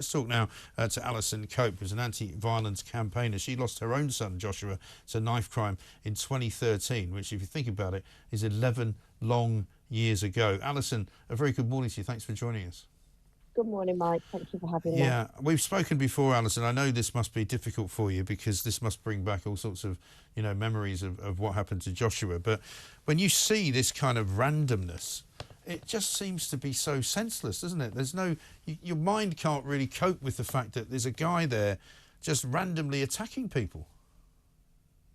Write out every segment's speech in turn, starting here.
Let's talk now to Alison Cope, who's an anti-violence campaigner. She lost her own son, Joshua, to knife crime in 2013, which, if you think about it, is 11 long years ago. Alison, a very good morning to you. Thanks for joining us. Good morning, Mike. Thank you for having me. Yeah, we've spoken before, Alison. I know this must be difficult for you because this must bring back all sorts of, memories of what happened to Joshua. But when you see this kind of randomness, it just seems to be so senseless, doesn't it? There's no, your mind can't really cope with the fact that there's a guy there just randomly attacking people.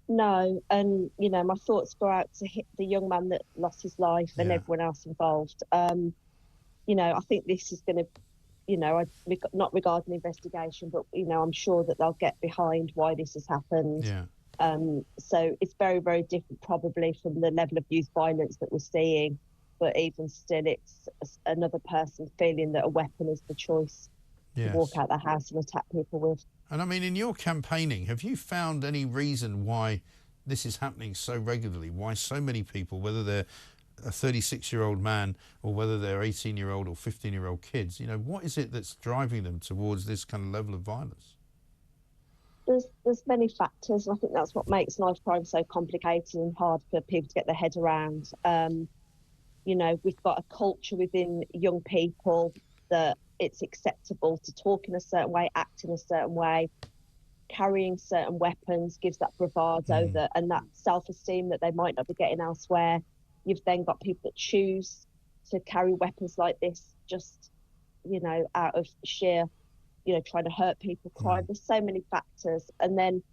No, and my thoughts go out to hit the young man that lost his life and everyone else involved. I think this is going to, not regarding the investigation, but I'm sure that they'll get behind why this has happened. Yeah. So it's very, very different, probably, from the level of youth violence that we're seeing. But even still, it's another person feeling that a weapon is the choice to walk out the house and attack people with. And I mean, in your campaigning, have you found any reason why this is happening so regularly? Why so many people, whether they're a 36-year-old man or whether they're 18-year-old or 15-year-old kids, what is it that's driving them towards this kind of level of violence? There's many factors, and I think that's what makes knife crime so complicated and hard for people to get their head around. We've got a culture within young people that it's acceptable to talk in a certain way, act in a certain way. Carrying certain weapons gives that bravado and that self-esteem that they might not be getting elsewhere. You've then got people that choose to carry weapons like this just, out of sheer, trying to hurt people, crime. There's so many factors. And then,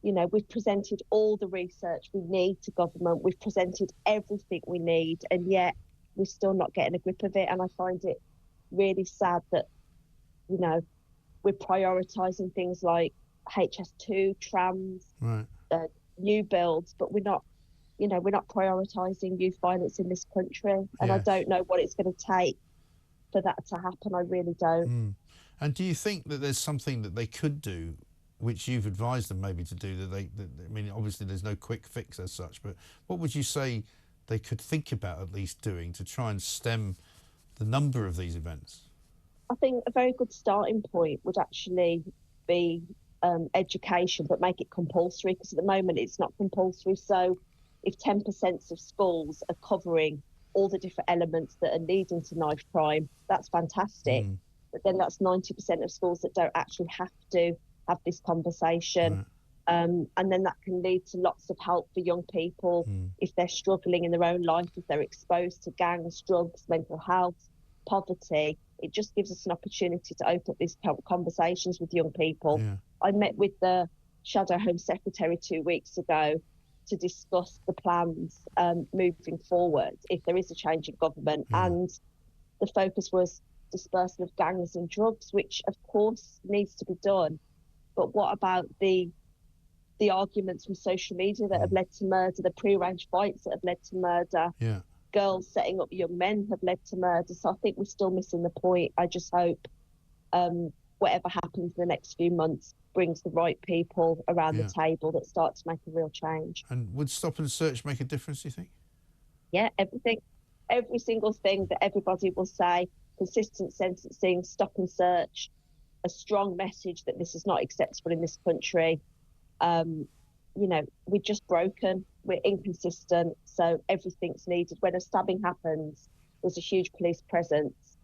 we've presented all the research we need to government. We've presented everything we need, and yet we're still not getting a grip of it. And I find it really sad that, we're prioritising things like HS2, trams, new builds, but we're not prioritising youth violence in this country. And I don't know what it's going to take for that to happen. I really don't. And do you think that there's something that they could do, which you've advised them maybe to do, I mean, obviously there's no quick fix as such, but what would you say they could think about at least doing to try and stem the number of these events? I think a very good starting point would actually be education, but make it compulsory, because at the moment it's not compulsory. So if 10% of schools are covering all the different elements that are leading to knife crime, that's fantastic. But then that's 90% of schools that don't actually have to have this conversation. And then that can lead to lots of help for young people if they're struggling in their own life, if they're exposed to gangs, drugs, mental health, poverty. It just gives us an opportunity to open up these conversations with young people. I met with the Shadow Home Secretary 2 weeks ago to discuss the plans moving forward if there is a change in government. And the focus was dispersal of gangs and drugs, which of course needs to be done. But what about the arguments from social media that have led to murder, the pre-arranged fights that have led to murder, girls setting up young men have led to murder? So I think we're still missing the point. I just hope whatever happens in the next few months brings the right people around the table that start to make a real change. And would stop and search make a difference, do you think? Yeah, everything. Every single thing that everybody will say, consistent sentencing, stop and search, a strong message that this is not acceptable in this country. We're just broken, we're inconsistent, so everything's needed. When a stabbing happens, there's a huge police presence,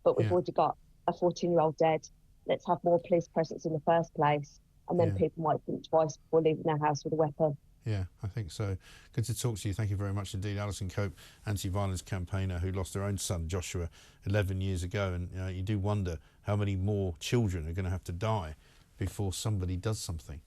but we've already got a 14-year-old dead. Let's have more police presence in the first place, and then people might think twice before leaving their house with a weapon. Yeah, I think so. Good to talk to you. Thank you very much indeed. Alison Cope, anti-violence campaigner who lost her own son, Joshua, 11 years ago. And you do wonder how many more children are going to have to die before somebody does something.